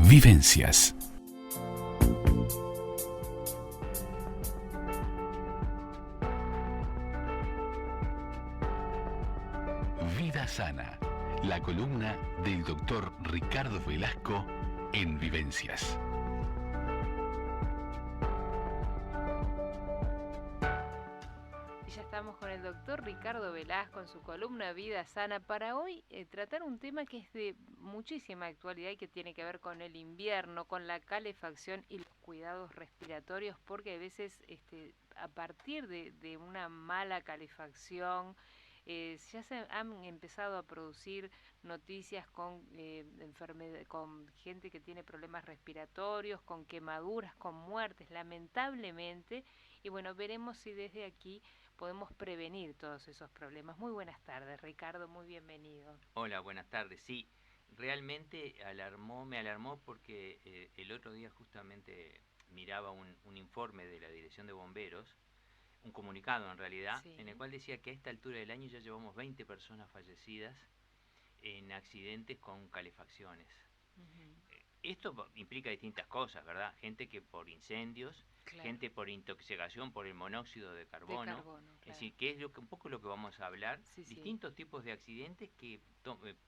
Vivencias. Vida Sana, la columna del doctor Ricardo Velasco en Vivencias. Ya estamos con el doctor Ricardo Velasco en su columna Vida Sana para hoy tratar un tema que es de muchísima actualidad y que tiene que ver con el invierno, con la calefacción y los cuidados respiratorios, porque a veces a partir de una mala calefacción ya se han empezado a producir noticias con con gente que tiene problemas respiratorios, con quemaduras, con muertes, lamentablemente. Y bueno, veremos si desde aquí podemos prevenir todos esos problemas. Muy buenas tardes, Ricardo, muy bienvenido. Hola, buenas tardes. Sí, realmente me alarmó porque el otro día justamente miraba un informe de la Dirección de Bomberos, un comunicado en realidad, Sí. en el cual decía que a esta altura del año ya llevamos 20 personas fallecidas en accidentes con calefacciones. Esto implica distintas cosas, ¿verdad? Gente que por incendios, Claro. gente por intoxicación por el monóxido de carbono. Claro. Es decir, que es un poco lo que vamos a hablar. Sí, sí. Distintos tipos de accidentes que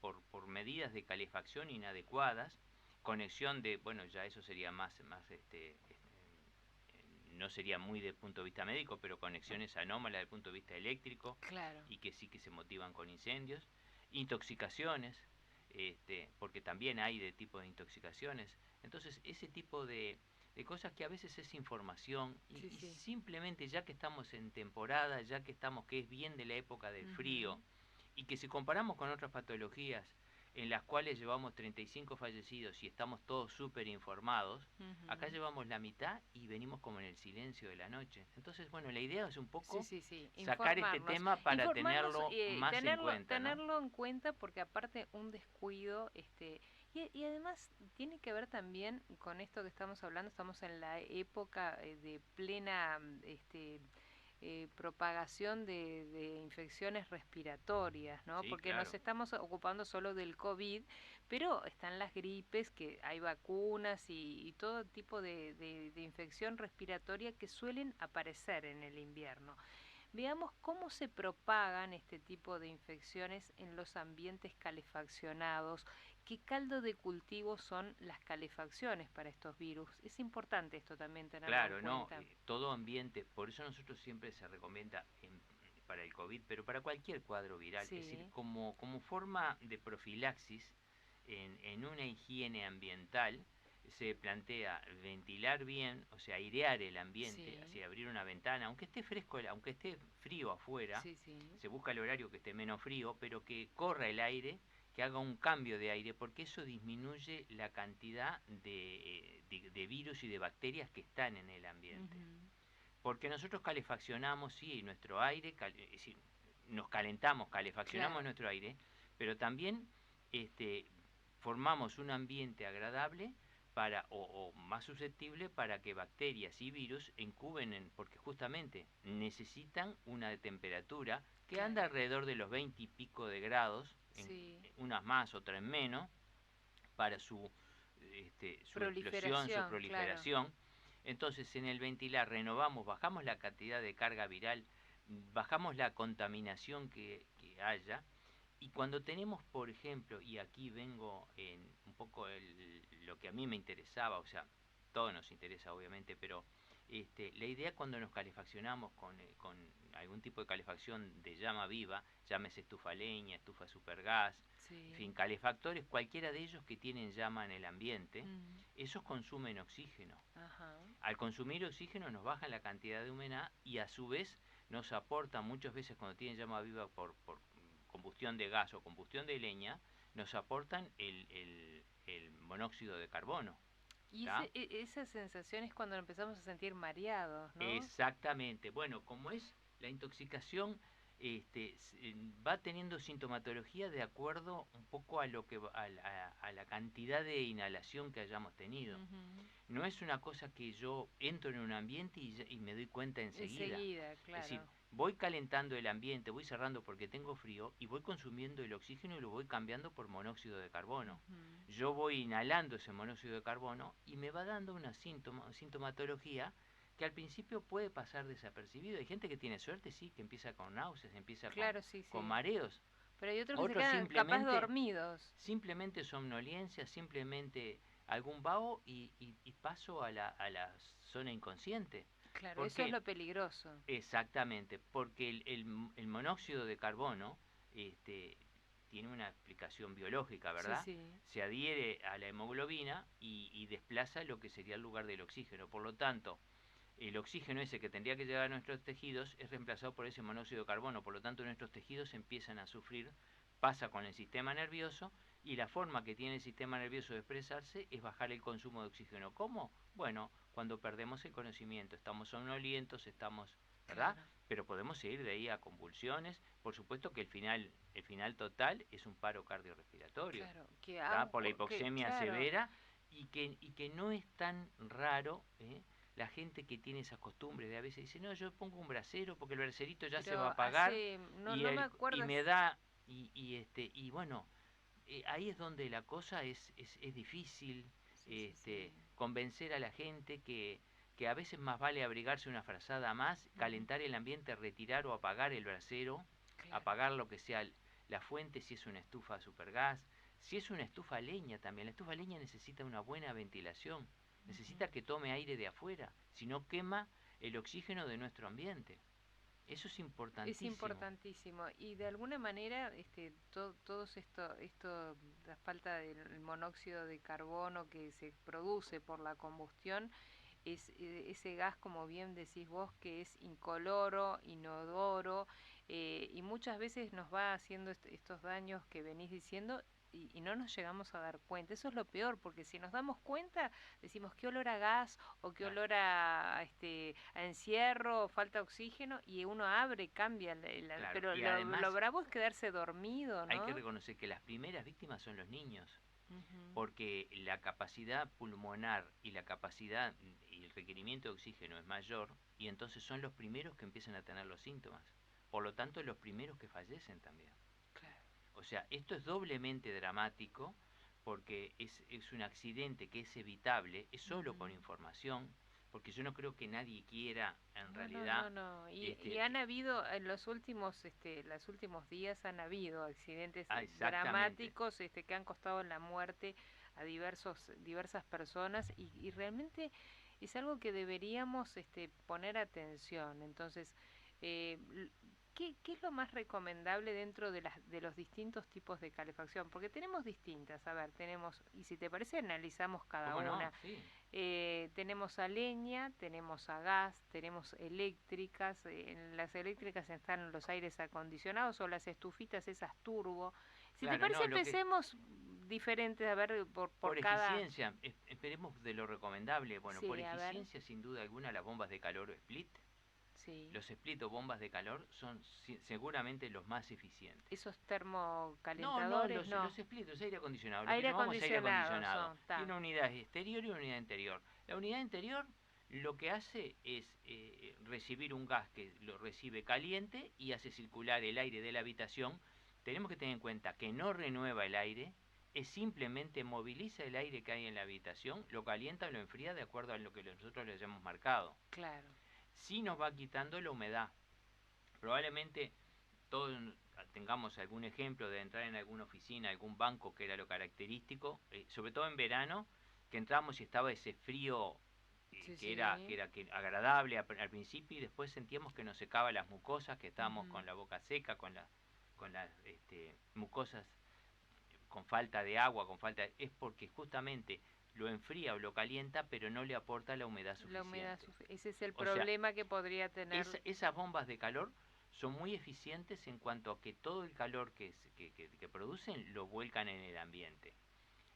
por medidas de calefacción inadecuadas, conexión de, bueno, ya eso sería más no sería muy desde el punto de vista médico, pero conexiones anómalas desde el punto de vista eléctrico. Claro. Y que sí que se motivan con incendios, intoxicaciones, porque también hay de tipo de intoxicaciones. Entonces, ese tipo de cosas que a veces es información y simplemente ya que estamos en temporada, ya que es bien de la época del frío, y que si comparamos con otras patologías en las cuales llevamos 35 fallecidos y estamos todos súper informados, acá llevamos la mitad y venimos como en el silencio de la noche. Entonces, bueno, la idea es un poco sacar este tema para tenerlo más en cuenta, tenerlo en cuenta, porque aparte un descuido, y además tiene que ver también con esto que estamos hablando. Estamos en la época de plena propagación de infecciones respiratorias, ¿no? Sí, porque claro. nos estamos ocupando solo del COVID, pero están las gripes, que hay vacunas y todo tipo de infección respiratoria que suelen aparecer en el invierno. Veamos cómo se propagan este tipo de infecciones en los ambientes calefaccionados. ¿Qué caldo de cultivo son las calefacciones para estos virus? Es importante esto también tenerlo en cuenta. Claro, todo ambiente, por eso nosotros siempre se recomienda para el COVID, pero para cualquier cuadro viral, Sí. es decir, como forma de profilaxis en una higiene ambiental, se plantea ventilar bien, o sea, airear el ambiente, así abrir una ventana, aunque esté fresco, aunque esté frío afuera, se busca el horario que esté menos frío, pero que corra el aire, que haga un cambio de aire, porque eso disminuye la cantidad de virus y de bacterias que están en el ambiente. Porque nosotros calefaccionamos, sí, nuestro aire, es decir, nos calentamos, calefaccionamos nuestro aire, pero también formamos un ambiente agradable o más susceptible para que bacterias y virus incuben, porque justamente necesitan una temperatura que anda alrededor de los 20 y pico de grados, unas más, otras menos, para su explosión, su proliferación. Claro. Entonces, en el ventilar renovamos, bajamos la cantidad de carga viral, bajamos la contaminación que haya. Y cuando tenemos, por ejemplo, y aquí vengo en un poco lo que a mí me interesaba, o sea, todo nos interesa obviamente, pero la idea cuando nos calefaccionamos con algún tipo de calefacción de llama viva, llámese estufa leña, estufa supergas, en fin, calefactores, cualquiera de ellos que tienen llama en el ambiente, esos consumen oxígeno. Al consumir oxígeno nos bajan la cantidad de humedad y a su vez nos aportan, muchas veces cuando tienen llama viva por combustión de gas o combustión de leña, nos aportan el monóxido de carbono. Y esa sensación es cuando empezamos a sentir mareados, ¿no? Exactamente. Bueno, como es la intoxicación, va teniendo sintomatología de acuerdo un poco a la cantidad de inhalación que hayamos tenido. No es una cosa que yo entro en un ambiente y me doy cuenta enseguida. Claro. Es decir, voy calentando el ambiente, voy cerrando porque tengo frío y voy consumiendo el oxígeno y lo voy cambiando por monóxido de carbono. Yo voy inhalando ese monóxido de carbono y me va dando una sintomatología que al principio puede pasar desapercibido. Hay gente que tiene suerte, sí, que empieza con náuseas, empieza Claro, sí, con sí. mareos. Pero hay otros que se Otros quedan capaz dormidos. simplemente somnolencia, simplemente algún vaho y paso a la zona inconsciente. Claro, ¿Por eso es qué? lo peligroso. Exactamente, porque el monóxido de carbono tiene una explicación biológica, Sí, ¿verdad? sí. Se adhiere a la hemoglobina y desplaza lo que sería el lugar del oxígeno. Por lo tanto, el oxígeno ese que tendría que llegar a nuestros tejidos es reemplazado por ese monóxido de carbono. Por lo tanto, nuestros tejidos empiezan a sufrir, pasa con el sistema nervioso y la forma que tiene el sistema nervioso de expresarse es bajar el consumo de oxígeno. ¿Cómo? Bueno, cuando perdemos el conocimiento, estamos somnolientos, estamos, ¿verdad? Claro. Pero podemos seguir de ahí a convulsiones. Por supuesto que el final total es un paro cardiorrespiratorio, Claro, que ¿verdad? Por la que, hipoxemia claro, severa y que no es tan raro, la gente que tiene esas costumbres de a veces dice, no, yo pongo un brasero porque el braserito ya se va a pero apagar no me y acuerdo. me da, y bueno, ahí es donde la cosa es difícil, Sí, sí, sí. convencer a la gente que a veces más vale abrigarse una frazada más, calentar el ambiente, retirar o apagar el brasero, Claro. apagar lo que sea la fuente, si es una estufa a supergas, si es una estufa a leña también. La estufa a leña necesita una buena ventilación, necesita que tome aire de afuera, si no quema el oxígeno de nuestro ambiente. Eso es Es importantísimo. importantísimo y de alguna manera todos esto, la falta del monóxido de carbono que se produce por la combustión es ese gas, como bien decís vos, que es incoloro, inodoro, y muchas veces nos va haciendo estos daños que venís diciendo y no nos llegamos a dar cuenta. Eso es lo peor, porque si nos damos cuenta, decimos qué olor a gas o qué Claro, olor a encierro, falta oxígeno, y uno abre, cambia, claro. pero Y lo además bravo es quedarse dormido, hay que ¿no? reconocer que las primeras víctimas son los niños, Ujú. porque la capacidad pulmonar y la capacidad y el requerimiento de oxígeno es mayor y entonces son los primeros que empiezan a tener los síntomas. Por lo tanto, los primeros que fallecen también. Claro. O sea, esto es doblemente dramático porque es un accidente que es evitable, es solo con Ujú. información, porque yo no creo que nadie quiera en No, no, no, realidad no. Y este, han habido, en los últimos días han habido accidentes exactamente. dramáticos, que han costado la muerte a diversas personas y realmente es algo que deberíamos, poner atención. Entonces, l- ¿qué es lo más recomendable dentro de los distintos tipos de calefacción? Porque tenemos distintas, a ver, tenemos, y si te parece, analizamos cada ¿Cómo no? una. Sí. Tenemos a leña, tenemos a gas, tenemos eléctricas. En las eléctricas están los aires acondicionados o las estufitas esas turbo. Si te Claro, parece, no, lo que empecemos diferentes, a ver, por por cada... eficiencia, esperemos de lo recomendable. Bueno, por Sí, a ver, eficiencia, sin duda alguna, las bombas de calor o split. sí. Los split o bombas de calor son seguramente los más eficientes. Esos No, no, termocalentadores, los no. split, los aire acondicionado, lo que Aire llamamos aire acondicionado acondicionado. son, Tiene está. una unidad exterior y una unidad interior. La unidad interior lo que hace es recibir un gas que lo recibe caliente y hace circular el aire de la habitación. Tenemos que tener en cuenta que no renueva el aire, es simplemente moviliza el aire que hay en la habitación, lo calienta o lo enfría de acuerdo a lo que nosotros le hayamos marcado. Claro. Sí nos va quitando la humedad. Probablemente todos tengamos algún ejemplo de entrar en alguna oficina, algún banco, que era lo característico, sobre todo en verano, que entramos y estaba ese frío Sí, que sí. era agradable al principio y después sentíamos que nos secaba las mucosas, que estábamos Ujú. con la boca seca, con las mucosas con falta de agua, es porque justamente lo enfría o lo calienta, pero no le aporta la humedad La humedad, suficiente. ese es el O sea, problema que podría tener. esas bombas de calor son muy eficientes en cuanto a que todo el calor que producen lo vuelcan en el ambiente.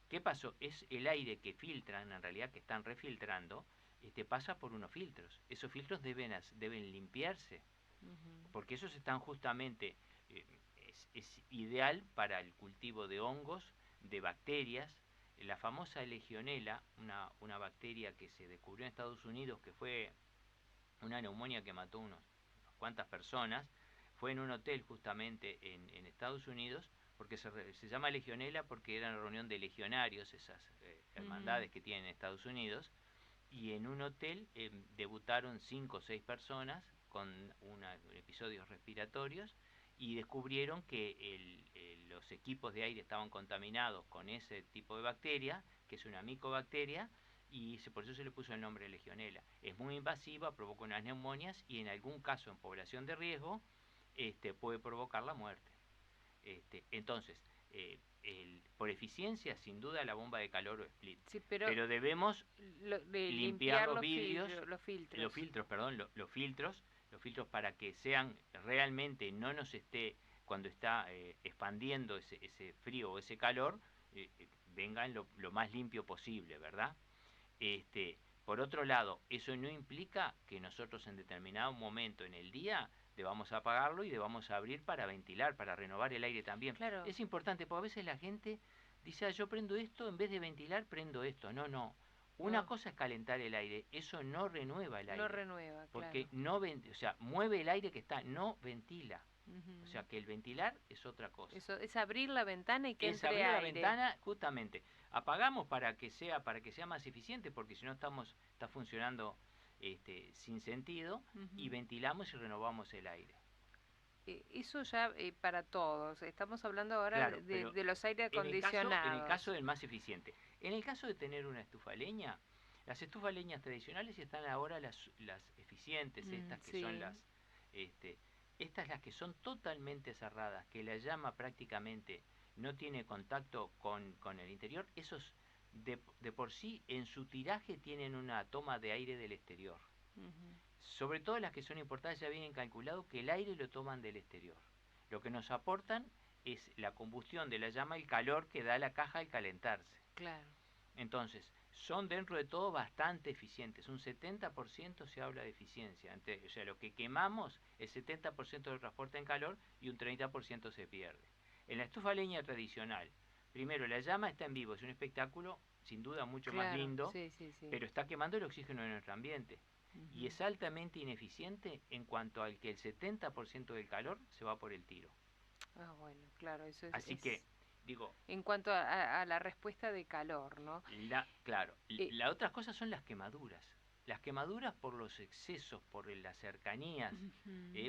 ¿Qué pasó? Es el aire que filtran, en realidad que están refiltrando, pasa por unos filtros. Esos filtros deben limpiarse, Ujú. porque esos están justamente, eh, es ideal para el cultivo de hongos, de bacterias. La famosa legionela, una bacteria que se descubrió en Estados Unidos, que fue una neumonía que mató unos cuantas personas. Fue en un hotel justamente en Estados Unidos, porque se llama Legionela porque era una reunión de legionarios, esas hermandades que tienen en Estados Unidos, y en un hotel debutaron 5 o 6 personas con episodios respiratorios, y descubrieron que los equipos de aire estaban contaminados con ese tipo de bacteria, que es una micobacteria, y por eso se le puso el nombre de Legionela. Es muy invasiva, provoca unas neumonias y en algún caso en población de riesgo puede provocar la muerte. Entonces, por eficiencia, sin duda la bomba de calor o split. Sí, pero debemos limpiar los vidrios, los filtros para que sean realmente, no nos esté, cuando está expandiendo ese frío o ese calor, vengan lo más limpio posible, ¿verdad? Por otro lado, eso no implica que nosotros en determinado momento en el día debamos apagarlo y debamos abrir para ventilar, para renovar el aire también. Claro. Es importante, porque a veces la gente dice, yo prendo esto, en vez de ventilar, prendo esto. No. Una cosa es calentar el aire, eso no renueva el aire. No renueva, porque claro. mueve el aire que está, no ventila. O sea, que el ventilar es otra cosa. Eso es abrir la ventana y que es entre abrir aire. la ventana, justamente. Apagamos para que sea más eficiente, porque si no está funcionando sin sentido, y ventilamos y renovamos el aire. Eso ya para todos. Estamos hablando ahora Claro, de los aire acondicionados. En el caso del más eficiente. En el caso de tener una estufa a leña, las estufas leñas tradicionales están ahora las eficientes, estas que son las... estas las que son totalmente cerradas, que la llama prácticamente no tiene contacto con el interior. Esos de por sí en su tiraje tienen una toma de aire del exterior. Sobre todo las que son importadas ya vienen calculado que el aire lo toman del exterior. Lo que nos aportan es la combustión de la llama, el calor que da la caja al calentarse. Claro. Entonces, son dentro de todo bastante eficientes. Un 70% se habla de eficiencia. O sea, lo que quemamos, el 70% lo transporta en calor y un 30% se pierde. En la estufa a leña tradicional, primero la llama está en vivo, es un espectáculo sin duda mucho más lindo, sí. pero está quemando el oxígeno de nuestro ambiente. Y es altamente ineficiente en cuanto al que el 70% del calor se va por el tiro. Ah, bueno, claro, eso es... Así que, digo... En cuanto a la respuesta de calor, ¿no? Claro, la otra cosa son las quemaduras. Las quemaduras por los excesos, por las cercanías,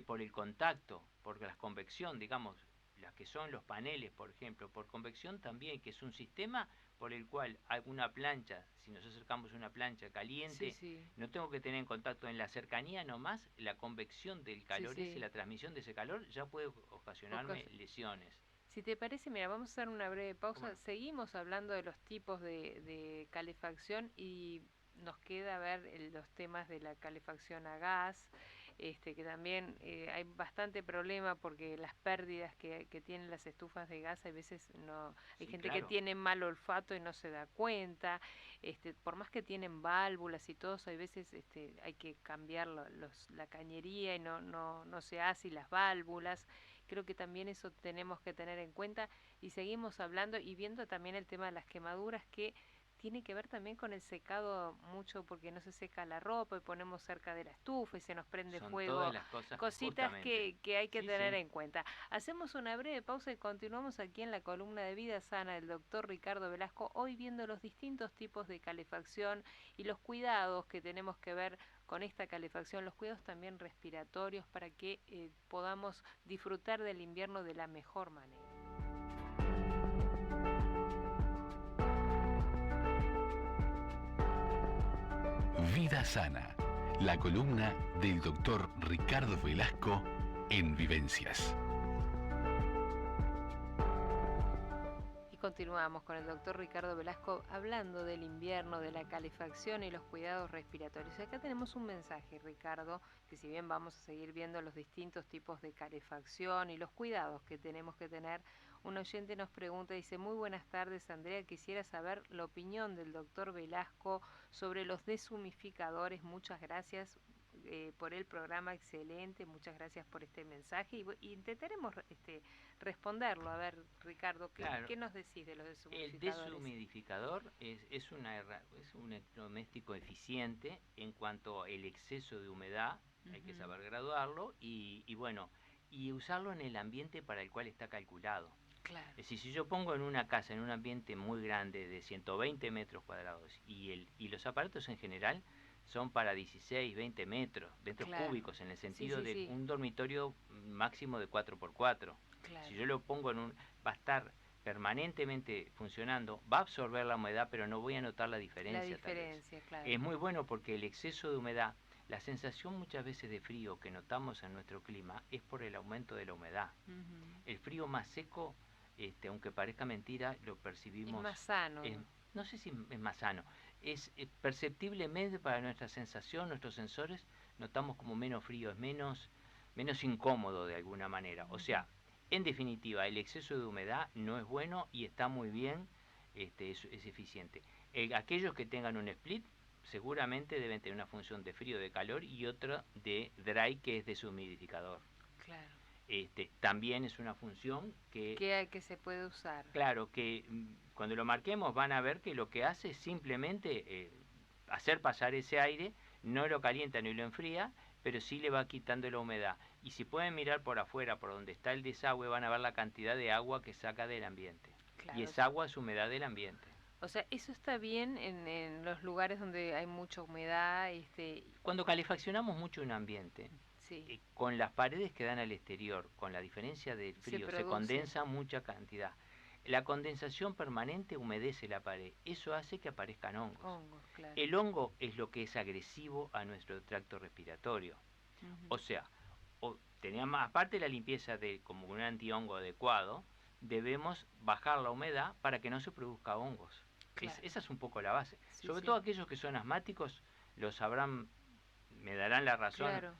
por el contacto, por la convección, digamos, las que son los paneles, por ejemplo, por convección también, que es un sistema por el cual alguna plancha, si nos acercamos a una plancha caliente, no tengo que tener en contacto en la cercanía nomás, la convección del calor y la transmisión de ese calor ya puede ocasionarme lesiones. Si te parece, mira, vamos a hacer una breve pausa. Seguimos hablando de los tipos de calefacción y nos queda ver los temas de la calefacción a gas, que también hay bastante problema porque las pérdidas que tienen las estufas de gas, hay veces no, hay gente que tiene mal olfato y no se da cuenta, por más que tienen válvulas y todo, hay veces hay que cambiar la cañería y no se hace, y las válvulas. Creo que también eso tenemos que tener en cuenta, y seguimos hablando y viendo también el tema de las quemaduras, que tiene que ver también con el secado mucho, porque no se seca la ropa y ponemos cerca de la estufa y se nos prende fuego. Todas las cosas, cositas que hay que tener en cuenta. Hacemos una breve pausa y continuamos aquí en la columna de Vida Sana del doctor Ricardo Velasco, hoy viendo los distintos tipos de calefacción y los cuidados que tenemos que ver con esta calefacción, los cuidados también respiratorios, para que podamos disfrutar del invierno de la mejor manera. Vida Sana, la columna del doctor Ricardo Velasco en Vivencias. Y continuamos con el doctor Ricardo Velasco hablando del invierno, de la calefacción y los cuidados respiratorios. Y acá tenemos un mensaje, Ricardo, que si bien vamos a seguir viendo los distintos tipos de calefacción y los cuidados que tenemos que tener, un oyente nos pregunta, dice: muy buenas tardes, Andrea, quisiera saber la opinión del doctor Velasco sobre los deshumificadores. Muchas gracias por el programa, excelente, muchas gracias por este mensaje, y intentaremos responderlo. A ver, Ricardo, ¿qué nos decís de los deshumificadores? El deshumidificador es un electrodoméstico eficiente en cuanto al exceso de humedad Hay que saber graduarlo y bueno, y usarlo en el ambiente para el cual está calculado. Claro. Es decir, si yo pongo en una casa, en un ambiente muy grande de 120 metros cuadrados y los aparatos en general son para 16, 20 metros Claro. cúbicos, en el sentido Sí, de sí. un dormitorio máximo de 4x4. Claro. Si yo lo pongo va a estar permanentemente funcionando, va a absorber la humedad, pero no voy a notar la diferencia. La diferencia, claro. Es muy bueno porque el exceso de humedad, la sensación muchas veces de frío que notamos en nuestro clima es por el aumento de la humedad. El frío más seco, aunque parezca mentira, lo percibimos. Es más sano. No sé si es más sano. Es perceptiblemente para nuestra sensación, nuestros sensores, notamos como menos frío, es menos incómodo de alguna manera. O sea, en definitiva, el exceso de humedad no es bueno y está muy bien, es eficiente. Aquellos que tengan un split seguramente deben tener una función de frío, de calor, y otra de dry, que es deshumidificador. Claro. También es una función que se puede usar. Claro, que cuando lo marquemos van a ver que lo que hace es simplemente hacer pasar ese aire, no lo calienta ni lo enfría, pero sí le va quitando la humedad. Y si pueden mirar por afuera, por donde está el desagüe, van a ver la cantidad de agua que saca del ambiente. Claro. Y esa agua es humedad del ambiente. O sea, eso está bien en los lugares donde hay mucha humedad. Cuando calefaccionamos mucho un ambiente, sí. Con las paredes que dan al exterior, con la diferencia del frío, se condensa mucha cantidad. La condensación permanente humedece la pared. Eso hace que aparezcan hongos. Claro. El hongo es lo que es agresivo a nuestro tracto respiratorio. O sea, aparte de la limpieza como un antihongo adecuado, debemos bajar la humedad para que no se produzca hongos. Claro. Esa es un poco la base. Sí, sobre todo aquellos que son asmáticos lo sabrán, me darán la razón. Claro.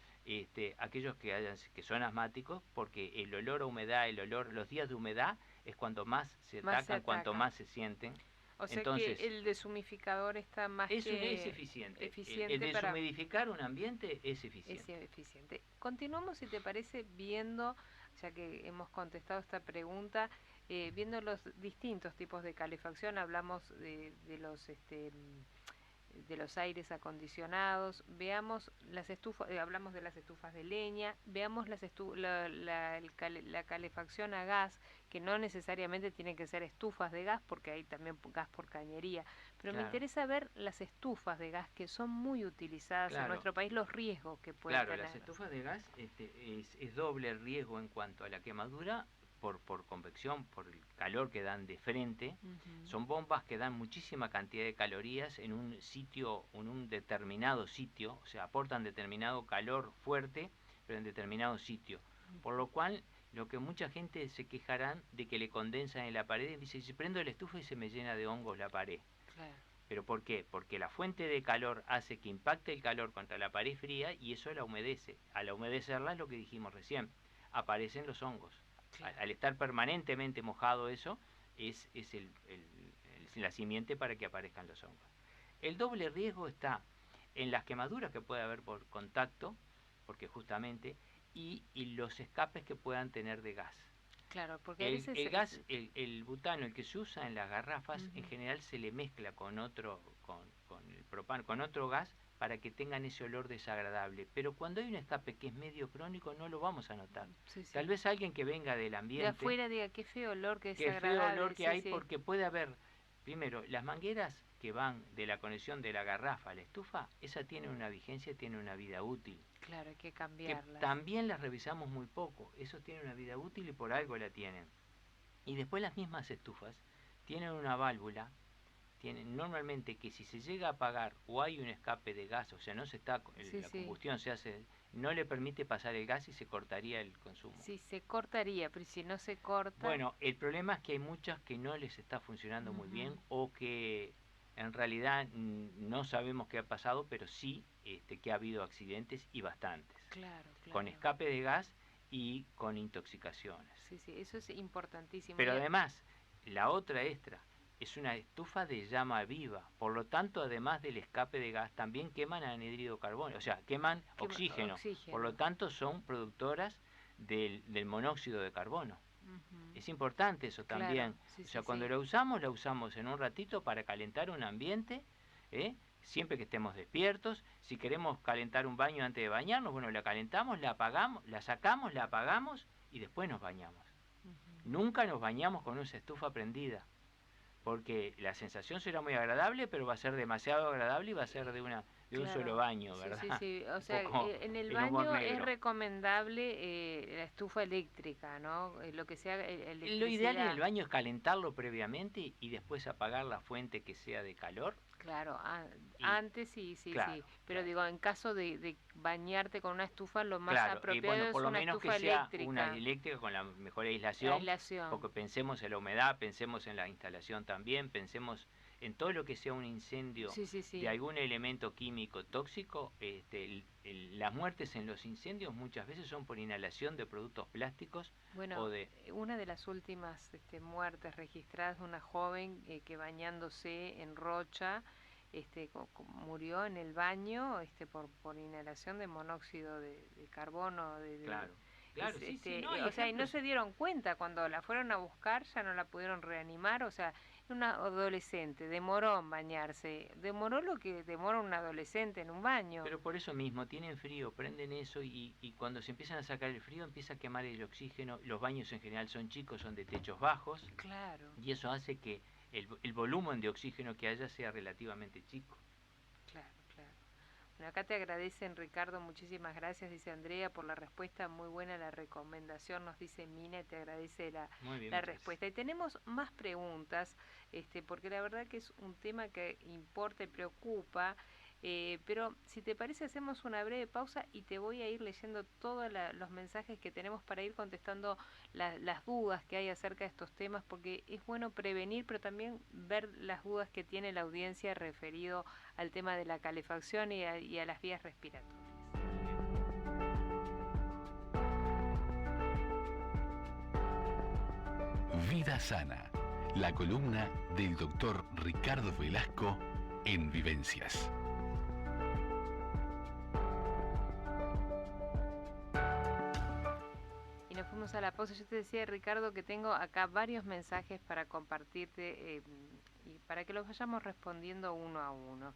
Aquellos que son asmáticos, porque el olor a humedad, los días de humedad es cuando más se atacan, cuanto más se sienten. O sea, entonces, que el deshumidificador está más es eficiente. El deshumidificar un ambiente es eficiente. Es eficiente. Continuamos, si te parece, viendo, ya que hemos contestado esta pregunta, viendo los distintos tipos de calefacción. Hablamos de los aires acondicionados, veamos las estufas, hablamos de las estufas de leña, veamos la calefacción a gas, que no necesariamente tienen que ser estufas de gas, porque hay también gas por cañería, pero me interesa ver las estufas de gas que son muy utilizadas en nuestro país, los riesgos que pueden tener. Las estufas de gas es doble riesgo en cuanto a la quemadura, por convección, por el calor que dan de frente. Son bombas que dan muchísima cantidad de calorías en un determinado sitio, o sea, aportan determinado calor fuerte, pero en determinado sitio. Por lo cual, lo que mucha gente se quejarán de que le condensan en la pared, y dice, si prendo la estufa y se me llena de hongos la pared. Claro. ¿Pero por qué? Porque la fuente de calor hace que impacte el calor contra la pared fría y eso la humedece. Al humedecerla, es lo que dijimos recién, aparecen los hongos. Claro. Al estar permanentemente mojado eso, es la simiente para que aparezcan los hongos. El doble riesgo está en las quemaduras que puede haber por contacto, porque justamente, y los escapes que puedan tener de gas. Claro, porque el gas, el butano, el que se usa en las garrafas, en general se le mezcla con el propano, con otro gas, para que tengan ese olor desagradable. Pero cuando hay un escape que es medio crónico, no lo vamos a notar. Tal vez alguien que venga del ambiente... De afuera diga, qué feo olor, qué desagradable. Qué feo olor que hay, porque puede haber... Primero, las mangueras que van de la conexión de la garrafa a la estufa, esa tiene una vigencia, tiene una vida útil. Claro, hay que cambiarlas. Que también las revisamos muy poco. Eso tiene una vida útil y por algo la tienen. Y después las mismas estufas tienen una válvula, normalmente, que si se llega a apagar o hay un escape de gas, o sea, no se está, la combustión se hace, no le permite pasar el gas y se cortaría el consumo. Sí, se cortaría, pero si no se corta... Bueno, el problema es que hay muchas que no les está funcionando muy bien, o que en realidad no sabemos qué ha pasado, pero sí que ha habido accidentes, y bastantes. Claro. Con escape de gas y con intoxicaciones. Sí, eso es importantísimo. Pero además, la otra extra es una estufa de llama viva, por lo tanto, además del escape de gas, también queman anhidrido carbono, o sea, queman oxígeno, por lo tanto son productoras del monóxido de carbono. Es importante eso también. Cuando la usamos en un ratito para calentar un ambiente, siempre que estemos despiertos. Si queremos calentar un baño antes de bañarnos, bueno, la calentamos, la apagamos, la sacamos, la apagamos y después nos bañamos. Nunca nos bañamos con una estufa prendida, porque la sensación será muy agradable, pero va a ser demasiado agradable y va a ser de un solo baño, ¿verdad? Sí, sí, sí. O Un sea, poco en el el humor baño es negro. recomendable la estufa eléctrica, ¿no? Lo que sea Lo ideal en el electricidad. baño es calentarlo previamente y después apagar la fuente que sea de calor. Claro, Y, antes sí, sí, claro, sí. Pero claro. digo, en caso de bañarte con una estufa, lo más Claro, y apropiado bueno, por es lo una menos que estufa sea una eléctrica. eléctrica con la mejor La aislación, aislación. porque pensemos en la humedad, pensemos en la instalación también, pensemos en todo lo que sea un incendio Sí, sí, sí. de algún elemento químico tóxico. Las muertes en los incendios muchas veces son por inhalación de productos plásticos Bueno, o de... una de las últimas muertes registradas de una joven que bañándose en Rocha murió en el baño por inhalación de monóxido de carbono. Claro, claro, sí, sí, no, hay O sea, y no ejemplos. se dieron cuenta cuando la fueron a buscar, ya no la pudieron reanimar. O sea, una adolescente, demoró en bañarse, demoró lo que demora un adolescente en un baño. Pero por eso mismo, tienen frío, prenden eso y cuando se empiezan a sacar el frío empieza a quemar el oxígeno. Los baños en general son chicos, son de techos bajos. Claro. Y eso hace que el volumen de oxígeno que haya sea relativamente chico. Claro, claro. Bueno, acá te agradecen, Ricardo, muchísimas gracias, dice Andrea, por la respuesta, muy buena la recomendación, nos dice Mina, te agradece Muy bien, la respuesta. Y tenemos más preguntas, porque la verdad que es un tema que importa y preocupa, pero si te parece hacemos una breve pausa y te voy a ir leyendo todos los mensajes que tenemos para ir contestando las dudas que hay acerca de estos temas, porque es bueno prevenir, pero también ver las dudas que tiene la audiencia referido al tema de la calefacción y a las vías respiratorias. Vida Sana, la columna del doctor Ricardo Velasco en Vivencias. Y nos fuimos a la pausa. Yo te decía, Ricardo, que tengo acá varios mensajes para compartirte y para que los vayamos respondiendo uno a uno.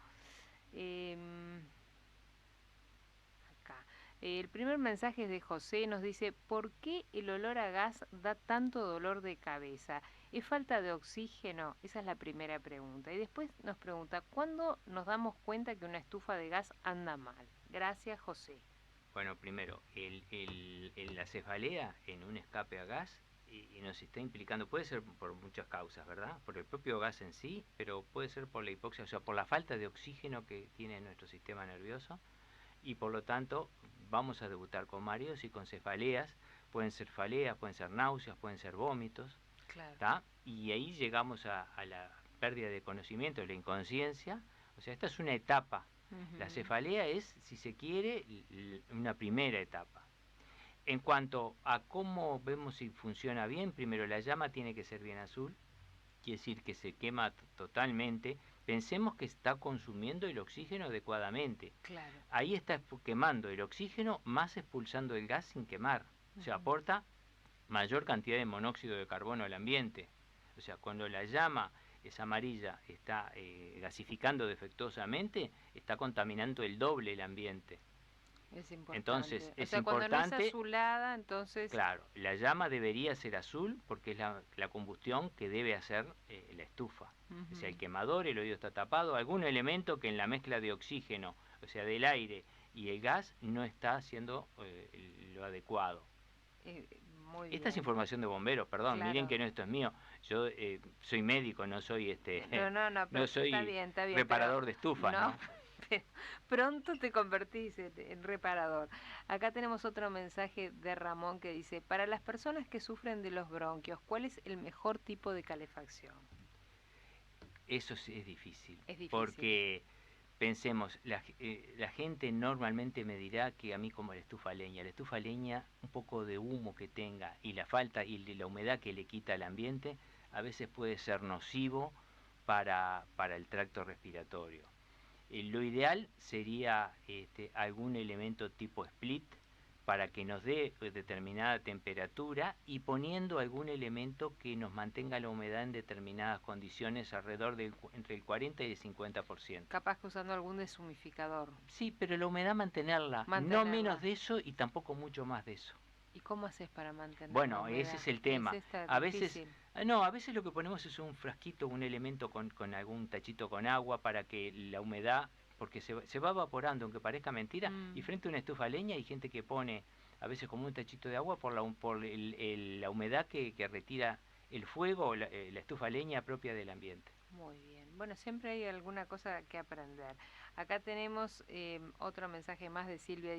Acá. El primer mensaje es de José, nos dice, ¿por qué el olor a gas da tanto dolor de cabeza? ¿Es falta de oxígeno? Esa es la primera pregunta. Y después nos pregunta, ¿cuándo nos damos cuenta que una estufa de gas anda mal? Gracias, José. Bueno, primero, la cefalea en un escape a gas y nos está implicando, puede ser por muchas causas, ¿verdad? Por el propio gas en sí, pero puede ser por la hipoxia, o sea, por la falta de oxígeno que tiene nuestro sistema nervioso, y por lo tanto vamos a debutar con mareos y con cefaleas. Pueden ser cefaleas, pueden ser náuseas, pueden ser vómitos, Claro. ¿tá? Y ahí llegamos a la pérdida de conocimiento, la inconsciencia. O sea, esta es una etapa. La cefalea es, si se quiere, una primera etapa. En cuanto a cómo vemos si funciona bien, primero la llama tiene que ser bien azul, quiere decir que se quema totalmente. Pensemos que está consumiendo el oxígeno adecuadamente. Claro. Ahí está quemando el oxígeno más expulsando el gas sin quemar. O sea, aporta mayor cantidad de monóxido de carbono al ambiente. O sea, cuando la llama es amarilla, está gasificando defectuosamente, está contaminando el doble el ambiente. Es importante. Entonces, o es sea, importante, cuando no es azulada, entonces... Claro, la llama debería ser azul porque es la combustión que debe hacer la estufa. O sea, el quemador, el oído está tapado, algún elemento que en la mezcla de oxígeno, o sea, del aire y el gas, no está haciendo lo adecuado. Muy Esta es bien. información de bomberos, perdón, Claro. miren que no, esto es mío. Yo soy médico, no soy No, pero no soy está bien, reparador pero de estufas, ¿no? Pero pronto te convertís en reparador. Acá tenemos otro mensaje de Ramón que dice, para las personas que sufren de los bronquios, ¿cuál es el mejor tipo de calefacción? Eso sí es difícil. Es difícil. Porque pensemos, la gente normalmente me dirá que a mí como la estufa a leña, un poco de humo que tenga y la falta y la humedad que le quita al ambiente, a veces puede ser nocivo para el tracto respiratorio. Lo ideal sería algún elemento tipo split, para que nos dé determinada temperatura y poniendo algún elemento que nos mantenga la humedad en determinadas condiciones alrededor entre el 40 y el 50%. Capaz que usando algún deshumificador. Sí, pero la humedad mantenerla, no menos de eso y tampoco mucho más de eso. ¿Y cómo haces para mantenerla? Bueno, ese es el tema. A veces lo que ponemos es un frasquito, un elemento con algún tachito con agua para que la humedad, porque se va evaporando, aunque parezca mentira, y frente a una estufa a leña hay gente que pone a veces como un tachito de agua por la humedad que retira el fuego o la estufa a leña propia del ambiente. Muy bien. Bueno, siempre hay alguna cosa que aprender. Acá tenemos otro mensaje más de Silvia.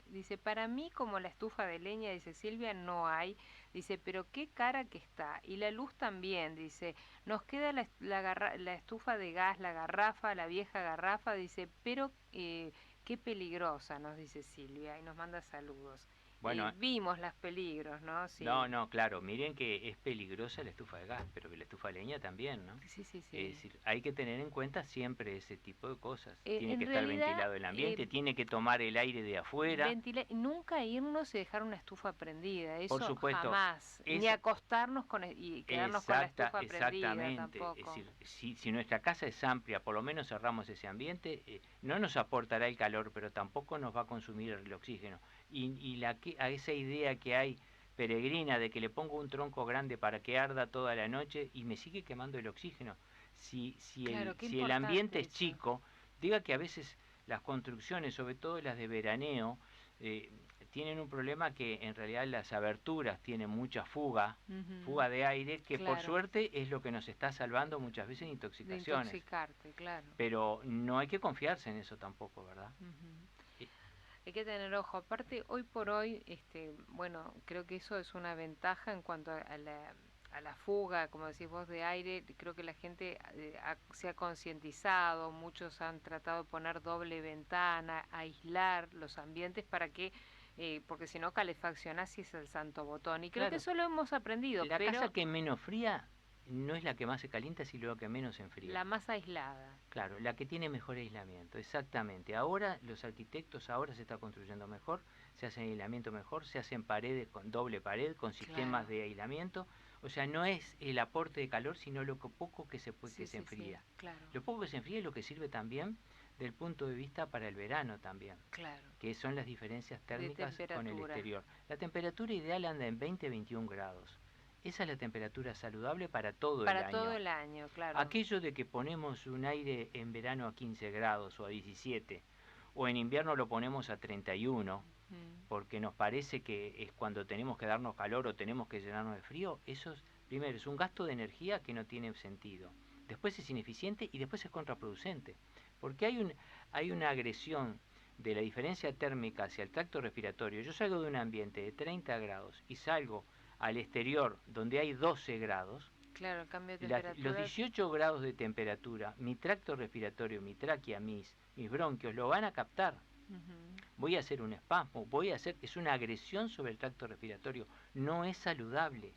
Dice, para mí como la estufa de leña, dice Silvia, no hay. Dice, pero qué cara que está. Y la luz también, dice, nos queda la estufa de gas, la vieja garrafa, dice, pero qué peligrosa, nos dice Silvia, y nos manda saludos. Bueno, vimos los peligros, ¿no? Sí. No, claro, miren que es peligrosa la estufa de gas, pero que la estufa de leña también, ¿no? Sí. Es decir, hay que tener en cuenta siempre ese tipo de cosas. Tiene que estar ventilado el ambiente, tiene que tomar el aire de afuera. Nunca irnos y dejar una estufa prendida, eso por supuesto, jamás. Ni acostarnos y quedarnos con la estufa prendida tampoco. Es decir, si nuestra casa es amplia, por lo menos cerramos ese ambiente, no nos aportará el calor, pero tampoco nos va a consumir el oxígeno. Y a esa idea que hay peregrina de que le pongo un tronco grande para que arda toda la noche y me sigue quemando el oxígeno. Si el ambiente es chico, diga que a veces las construcciones, sobre todo las de veraneo, tienen un problema que en realidad las aberturas tienen mucha fuga de aire, que por suerte es lo que nos está salvando muchas veces de intoxicaciones. De intoxicarte, claro. Pero no hay que confiarse en eso tampoco, ¿verdad? Hay que tener ojo. Aparte, hoy por hoy, bueno, creo que eso es una ventaja en cuanto a la fuga, como decís vos, de aire. Creo que la gente se ha concientizado, muchos han tratado de poner doble ventana, aislar los ambientes para que, porque si no calefaccionás y es el santo botón. Y creo que eso lo hemos aprendido. La casa que menos fría no es la que más se calienta, sino la que menos se enfría. La más aislada. Claro, la que tiene mejor aislamiento, exactamente. Ahora los arquitectos, se está construyendo mejor, se hace aislamiento mejor, se hacen paredes con doble pared, con sistemas de aislamiento. O sea, no es el aporte de calor, sino lo poco que se enfría. Sí, claro. Lo poco que se enfría es lo que sirve también del punto de vista para el verano también. Claro. Que son las diferencias térmicas con el exterior. La temperatura ideal anda en 20-21 grados. Esa es la temperatura saludable para todo el año. Para todo el año, claro. Aquello de que ponemos un aire en verano a 15 grados o a 17, o en invierno lo ponemos a 31, porque nos parece que es cuando tenemos que darnos calor o tenemos que llenarnos de frío, eso primero es un gasto de energía que no tiene sentido. Después es ineficiente y después es contraproducente, porque hay una agresión de la diferencia térmica hacia el tracto respiratorio. Yo salgo de un ambiente de 30 grados y salgo al exterior donde hay 12 grados, claro, el cambio de temperatura. Los 18 grados de temperatura, mi tracto respiratorio, mi tráquea, mis bronquios lo van a captar. Voy a hacer un espasmo, es una agresión sobre el tracto respiratorio, no es saludable.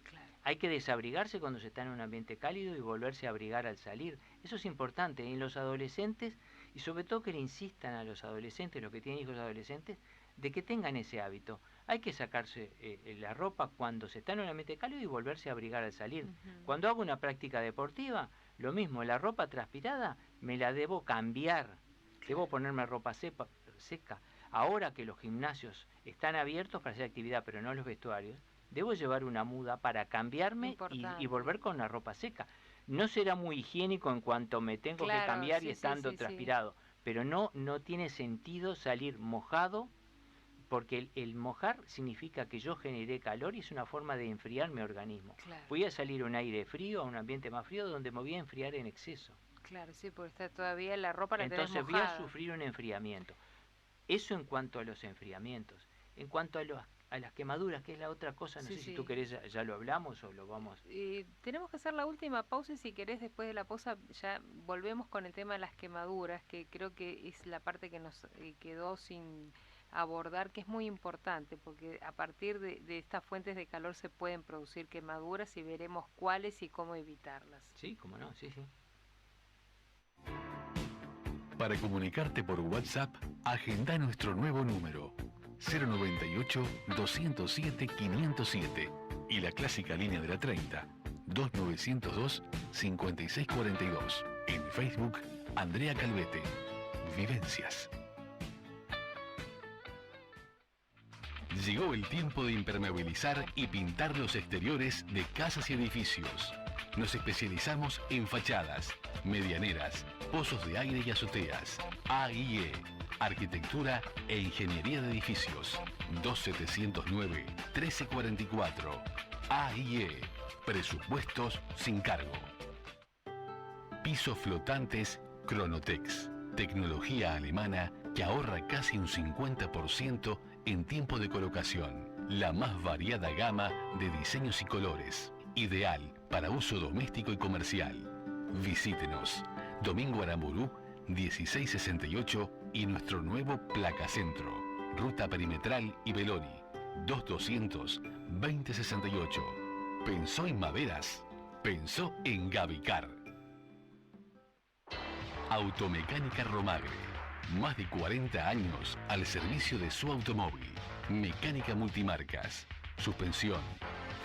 Claro. Hay que desabrigarse cuando se está en un ambiente cálido y volverse a abrigar al salir. Eso es importante en los adolescentes y sobre todo que le insistan a los adolescentes, los que tienen hijos adolescentes, de que tengan ese hábito. Hay que sacarse la ropa cuando se está en un ambiente cálido y volverse a abrigar al salir. Cuando hago una práctica deportiva, lo mismo, la ropa transpirada me la debo cambiar. Debo ponerme ropa seca. Ahora que los gimnasios están abiertos para hacer actividad, pero no los vestuarios, debo llevar una muda para cambiarme y volver con la ropa seca. No será muy higiénico en cuanto me tengo que cambiar y estando transpirado, pero no tiene sentido salir mojado, porque el mojar significa que yo generé calor y es una forma de enfriar mi organismo. Claro. Voy a salir a un aire frío, a un ambiente más frío, donde me voy a enfriar en exceso. Claro, sí, porque está todavía la ropa la tenés mojada. Entonces voy a sufrir un enfriamiento. Eso en cuanto a los enfriamientos. En cuanto a las quemaduras, que es la otra cosa, no sé si tú querés, ya lo hablamos o lo vamos... Tenemos que hacer la última pausa y si querés después de la pausa ya volvemos con el tema de las quemaduras, que creo que es la parte que nos quedó sin abordar, que es muy importante, porque a partir de estas fuentes de calor se pueden producir quemaduras y veremos cuáles y cómo evitarlas. Sí, cómo no, sí. Para comunicarte por WhatsApp, agenda nuestro nuevo número 098-207-507 y la clásica línea de la 30, 2902-5642. En Facebook, Andrea Calvete. Vivencias. Llegó el tiempo de impermeabilizar y pintar los exteriores de casas y edificios. Nos especializamos en fachadas, medianeras, pozos de aire y azoteas. AIE, Arquitectura e Ingeniería de Edificios. 2709-1344. AIE, Presupuestos sin cargo. Pisos flotantes Cronotex. Tecnología alemana que ahorra casi un 50% en tiempo de colocación. La más variada gama de diseños y colores. Ideal para uso doméstico y comercial. Visítenos. Domingo Aramburú, 1668 y nuestro nuevo Placacentro. Ruta Perimetral y Beloni. 2200-2068. ¿Pensó en maderas? Pensó en Gavicar. Automecánica Romagre. Más de 40 años al servicio de su automóvil. Mecánica multimarcas. Suspensión,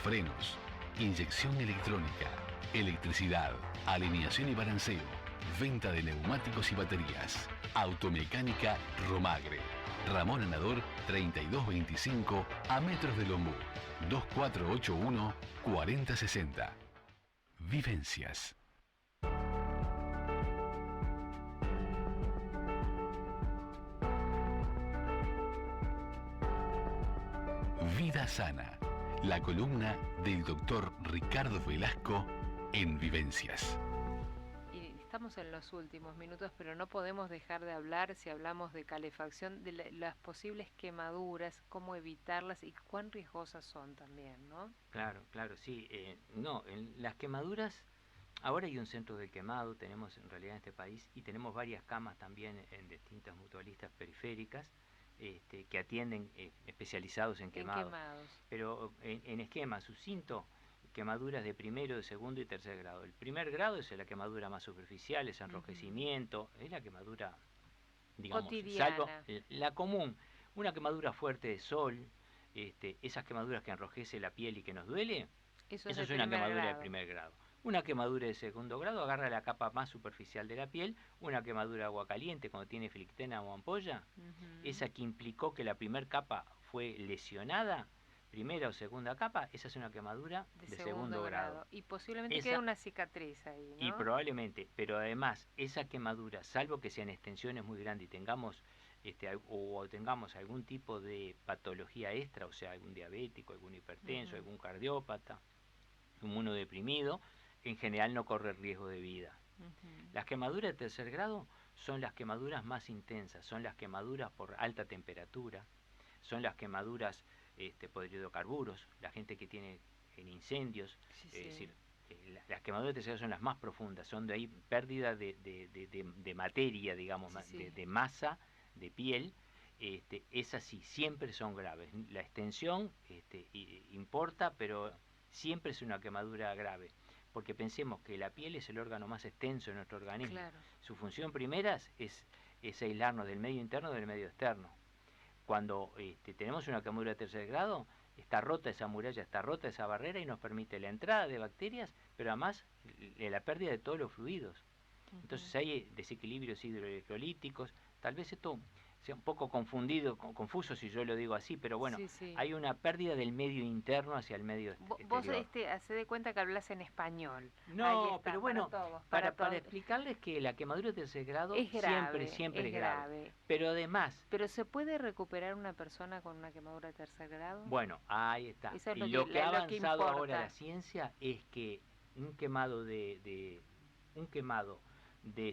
frenos, inyección electrónica, electricidad, alineación y balanceo. Venta de neumáticos y baterías. Automecánica Romagre. Ramón Anador 3225 a metros de Lombú. 2481-4060. Vivencias. Vida Sana, la columna del doctor Ricardo Velasco en Vivencias. Y estamos en los últimos minutos, pero no podemos dejar de hablar, si hablamos de calefacción, de las posibles quemaduras, cómo evitarlas y cuán riesgosas son también, ¿no? Claro, sí. No, en las quemaduras, ahora hay un centro de quemado, tenemos en realidad en este país, y tenemos varias camas también en distintas mutualistas periféricas, que atienden especializados en quemados. Pero en esquema sucinto, quemaduras de primero, de segundo y tercer grado. El primer grado es la quemadura más superficial, es enrojecimiento, es la quemadura, digamos, cotidiana, salvo la común. Una quemadura fuerte de sol, esas quemaduras que enrojece la piel y que nos duele, eso es una quemadura de primer grado. Una quemadura de segundo grado agarra la capa más superficial de la piel. Una quemadura de agua caliente cuando tiene flictena o ampolla, esa que implicó que la primera capa fue lesionada, primera o segunda capa, esa es una quemadura de segundo grado. Y posiblemente quede una cicatriz ahí, ¿no? Y probablemente, pero además esa quemadura, salvo que sean extensiones muy grandes y tengamos o tengamos algún tipo de patología extra, o sea, algún diabético, algún hipertenso, algún cardiópata, inmunodeprimido, en general no corre riesgo de vida. Las quemaduras de tercer grado son las quemaduras más intensas, son las quemaduras por alta temperatura, son las quemaduras por hidrocarburos, la gente que tiene en incendios, es decir, las quemaduras de tercer grado son las más profundas, son de ahí pérdida de materia, digamos, de masa, de piel. Esas sí, siempre son graves. La extensión importa, pero siempre es una quemadura grave. Porque pensemos que la piel es el órgano más extenso de nuestro organismo. Claro. Su función primera es aislarnos del medio interno del medio externo. Cuando tenemos una quemadura de tercer grado, está rota esa muralla, está rota esa barrera y nos permite la entrada de bacterias, pero además la pérdida de todos los fluidos. Entonces hay desequilibrios hidroelectrolíticos. Tal vez esto sea un poco confuso si yo lo digo así, pero bueno, hay una pérdida del medio interno hacia el medio exterior. Vos hacé de cuenta que hablas en español. No, pero bueno, para explicarles que la quemadura de tercer grado es grave, siempre es grave. Pero además... ¿Pero se puede recuperar una persona con una quemadura de tercer grado? Bueno, ahí está. Eso es lo que ha avanzado ahora la ciencia es que un quemado de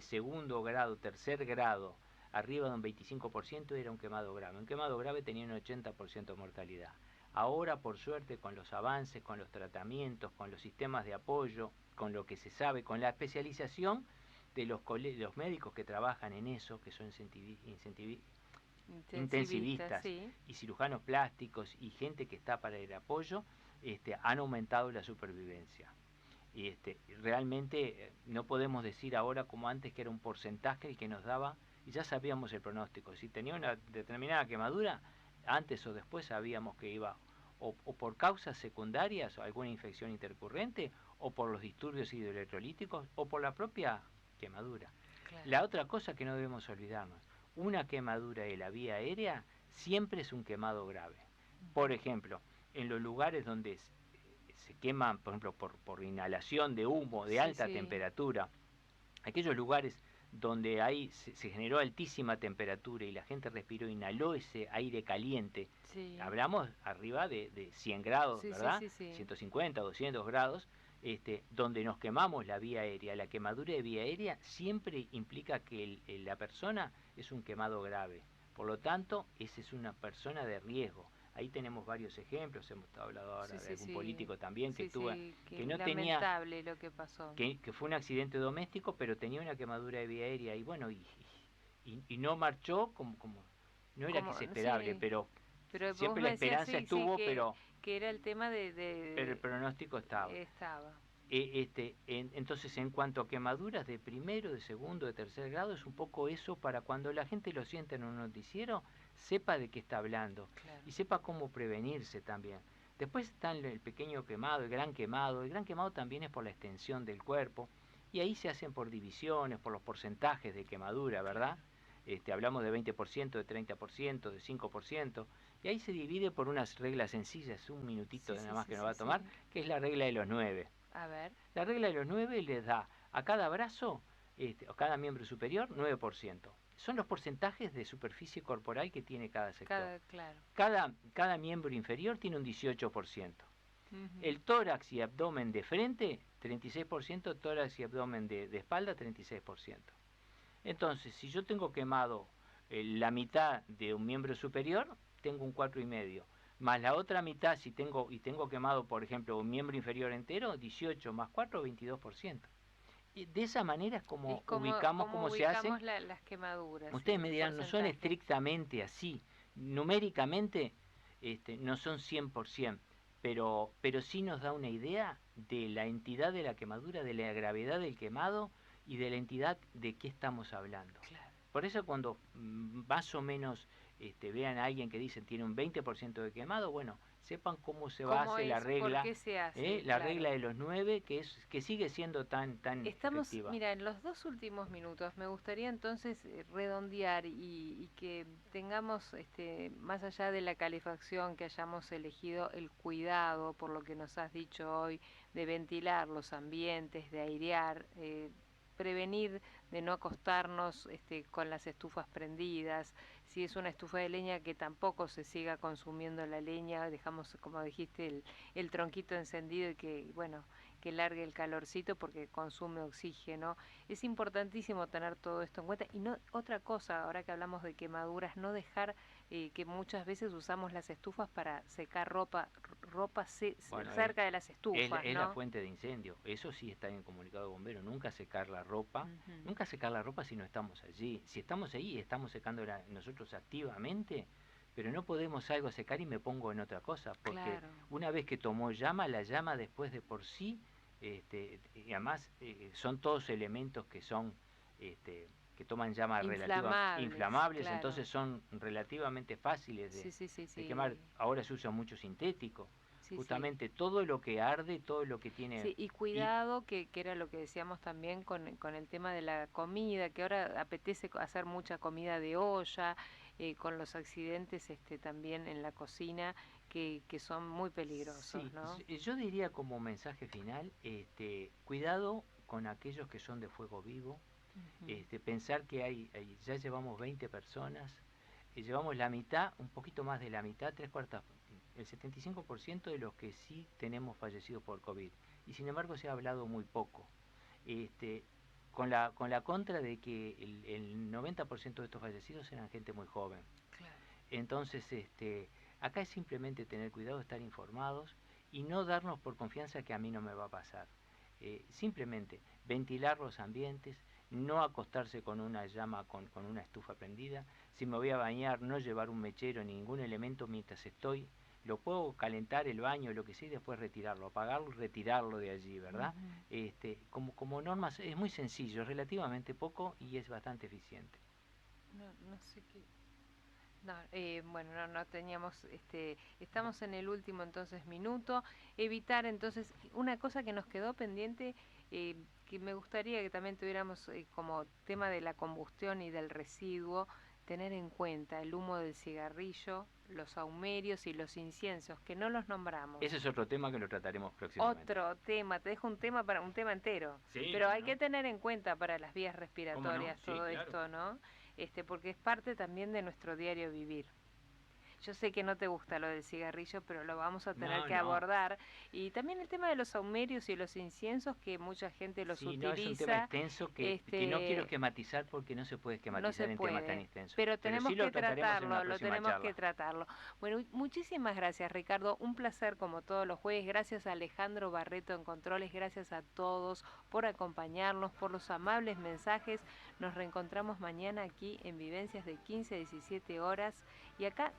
segundo grado, tercer grado, arriba de un 25% era un quemado grave. Un quemado grave tenía un 80% de mortalidad. Ahora, por suerte, con los avances, con los tratamientos, con los sistemas de apoyo, con lo que se sabe, con la especialización de los médicos que trabajan en eso, que son intensivistas y cirujanos plásticos y gente que está para el apoyo, han aumentado la supervivencia. Y realmente no podemos decir ahora como antes que era un porcentaje el que nos daba, y ya sabíamos el pronóstico. Si tenía una determinada quemadura, antes o después sabíamos que iba o por causas secundarias, o alguna infección intercurrente, o por los disturbios hidroelectrolíticos, o por la propia quemadura. Claro. La otra cosa que no debemos olvidarnos, una quemadura de la vía aérea siempre es un quemado grave. Por ejemplo, en los lugares donde se queman, por ejemplo, por inhalación de humo de alta temperatura, aquellos lugares donde se generó altísima temperatura y la gente respiró, inhaló ese aire caliente, hablamos arriba de 100 grados, ¿verdad? 150, 200 grados, donde nos quemamos la vía aérea. La quemadura de vía aérea siempre implica que la persona es un quemado grave. Por lo tanto, esa es una persona de riesgo. Ahí tenemos varios ejemplos, hemos hablado ahora de algún político también que no tenía, lamentable lo que pasó, que fue un accidente doméstico, pero tenía una quemadura de vía aérea y bueno, y no marchó como no era que se esperable, pero siempre la esperanza estuvo, pero era el tema pero el pronóstico estaba. Entonces, en cuanto a quemaduras de primero, de segundo, de tercer grado, es un poco eso para cuando la gente lo sienta en un noticiero, sepa de qué está hablando y sepa cómo prevenirse también. Después está el pequeño quemado, el gran quemado. El gran quemado también es por la extensión del cuerpo y ahí se hacen por divisiones, por los porcentajes de quemadura, ¿verdad? Hablamos de 20%, de 30%, de 5%, y ahí se divide por unas reglas sencillas, un minutito nada más que nos va a tomar, que es la regla de los 9. A ver. La regla de los 9 les da a cada brazo, o cada miembro superior, 9%. Son los porcentajes de superficie corporal que tiene cada sector. Cada miembro inferior tiene un 18%. El tórax y abdomen de frente, 36%, tórax y abdomen de espalda, 36%. Entonces, si yo tengo quemado la mitad de un miembro superior, tengo un 4,5%. Más la otra mitad, si tengo quemado, por ejemplo, un miembro inferior entero, 18 más 4, 22%. Y de esa manera es como ubicamos cómo se hacen las quemaduras. Ustedes me dirán, no son estrictamente así. Numéricamente no son 100%, pero sí nos da una idea de la entidad de la quemadura, de la gravedad del quemado y de la entidad de qué estamos hablando. Por eso cuando más o menos vean a alguien que dicen tiene un 20% de quemado, bueno, sepan cómo se hace la regla, ¿por qué se hace? Regla de los 9, que sigue siendo tan efectiva. Mira, en los 2 últimos minutos me gustaría entonces redondear y que tengamos, más allá de la calefacción, que hayamos elegido el cuidado, por lo que nos has dicho hoy, de ventilar los ambientes, de airear, prevenir de no acostarnos con las estufas prendidas. Si es una estufa de leña, que tampoco se siga consumiendo la leña, dejamos, como dijiste, el tronquito encendido y que largue el calorcito porque consume oxígeno. Es importantísimo tener todo esto en cuenta. Y no, otra cosa, ahora que hablamos de quemaduras, no dejar que muchas veces usamos las estufas para secar ropa cerca de las estufas. Es la fuente de incendio. Eso sí está en el comunicado de bomberos. Nunca secar la ropa. Nunca secar la ropa si no estamos allí. Si estamos allí, estamos secando nosotros activamente, pero no podemos algo secar y me pongo en otra cosa, porque una vez que tomó llama, la llama después de por sí, y además son todos elementos que son que toman llama inflamables, entonces son relativamente fáciles de quemar. Ahora se usa mucho sintético. Justamente todo lo que arde, todo lo que tiene... Sí, y cuidado, que era lo que decíamos también con el tema de la comida, que ahora apetece hacer mucha comida de olla, con los accidentes también en la cocina, que son muy peligrosos, ¿no? Yo diría como mensaje final, cuidado con aquellos que son de fuego vivo, pensar que ya llevamos 20 personas, llevamos la mitad, un poquito más de la mitad, 3/4, el 75% de los que sí tenemos fallecidos por COVID, y sin embargo se ha hablado muy poco, con la contra de que el 90% de estos fallecidos eran gente muy joven. Entonces acá es simplemente tener cuidado, estar informados y no darnos por confianza que a mí no me va a pasar. Simplemente ventilar los ambientes, no acostarse con una llama, con una estufa prendida. Si me voy a bañar, no llevar un mechero, ningún elemento mientras estoy. Lo puedo calentar el baño, lo que sea, y después retirarlo, apagarlo y retirarlo de allí, ¿verdad? Como normas es muy sencillo, relativamente poco y es bastante eficiente. No sé qué... No, bueno, no teníamos, estamos en el último entonces minuto. Evitar entonces, una cosa que nos quedó pendiente, que me gustaría que también tuviéramos como tema de la combustión y del residuo, tener en cuenta el humo del cigarrillo, los ahumerios y los inciensos, que no los nombramos. Ese es otro tema que lo trataremos próximamente. Otro tema, te dejo un tema para un tema entero. Sí, pero hay ¿no? que tener en cuenta para las vías respiratorias Sí, todo claro. esto, ¿no? Porque es parte también de nuestro diario vivir. Yo sé que no te gusta lo del cigarrillo, pero lo vamos a tener que abordar. Y también el tema de los ahumerios y los inciensos, que mucha gente los utiliza. No, es un tema extenso que no quiero esquematizar porque no se puede esquematizar en temas tan extensos. Pero tenemos que tratarlo, lo tenemos charla. que tratarlo. Bueno, muchísimas gracias, Ricardo. Un placer como todos los jueves. Gracias a Alejandro Barreto en Controles. Gracias a todos por acompañarnos, por los amables mensajes. Nos reencontramos mañana aquí en Vivencias de 15 a 17 horas. Y acá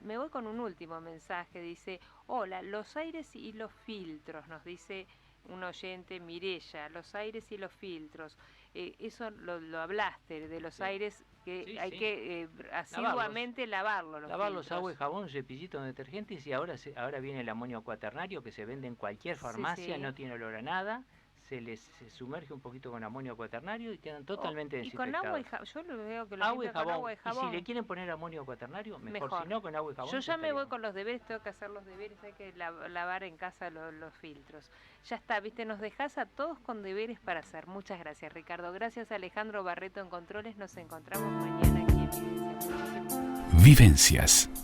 me voy con un último mensaje. Dice: hola, los aires y los filtros, nos dice un oyente, Mirella, los aires y los filtros. Eso lo hablaste, de los aires, que hay que asiduamente lavarlos. Lavarlos, agua y jabón, cepillito de detergentes, y ahora viene el amonio cuaternario que se vende en cualquier farmacia, no tiene olor a nada. Se sumerge un poquito con amonio cuaternario y quedan totalmente desinfectados. Y con agua y jabón, yo lo veo que lo agua y jabón. Con agua y jabón. Y si le quieren poner amonio cuaternario, mejor. Si no, con agua y jabón. Yo ya me voy con los deberes, tengo que hacer los deberes, hay que lavar en casa los filtros. Ya está, viste, nos dejás a todos con deberes para hacer. Muchas gracias, Ricardo. Gracias a Alejandro Barreto en Controles. Nos encontramos mañana aquí en Vivencias. Vivencias.